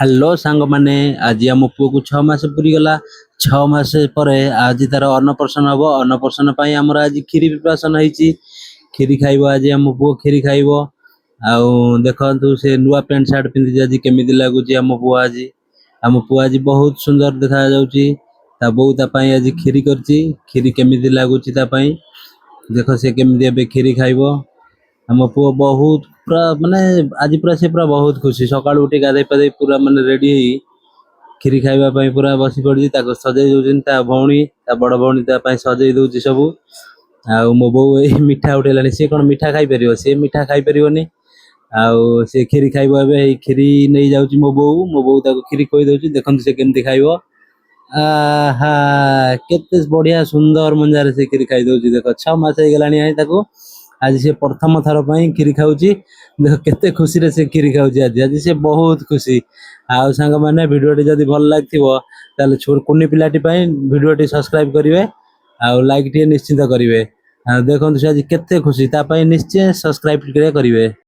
Hello सांग माने आज आम पुओ को 6 मास पूरी गला। 6 मास पर आज तार अन्नप्रशन हम। अन्नप्रशन आमर आज खीरी प्रिपरेशन होती। खीरी खाइब आज आम पुओ खीरी खाइब। आउ देखु से नुआ पैंट सार्ट पिंधि आज केमी लगुच आम पुओ। आज आम पुओ आज बहुत सुंदर देखा जाउची। ता बो आज खीरी करची। खीरी केमी लगुच देख से केमी खीरी खाइब। आम पुओ बहुत पूरा माने आज पूरा से पूरा बहुत खुशी। सकाळ उठी गाधे पाधे पूरा माने रेडी खीरी खाइबा पई पूरा बसी पड़ी। सजई दउछन ता भौणी ता बड़ भौणी ता पई सजई दउची सब। आ मो बो ए मिठा उठेलानी। से कोन मिठा खाई परियो? से मिठा खाई परियोनी। आउ से खीरी खाइबो। एबे खीरी नै जाउची मो बो ताको खीरी खोई दउची। देखन से केमती खाइबो। आहा केते बढ़िया सुंदर मंजार से खीरी खाई दउची। देखो 6 मास हे गेलानी आइ ताको। आज से प्रथम थर पई खीरी खाउची। देख केते खुशी रे से खीरी खाउची। आज से बहुत खुशी। आउ सांग माने वीडियो जदी भल लागथिबो ताले छोर कुनी पिलाटी पई वीडियो सब्सक्राइब करिवे। आउ लाइक टी निश्चित करिवे। देखो आज केते खुशी ता पई निश्चय सब्सक्राइब करिवे।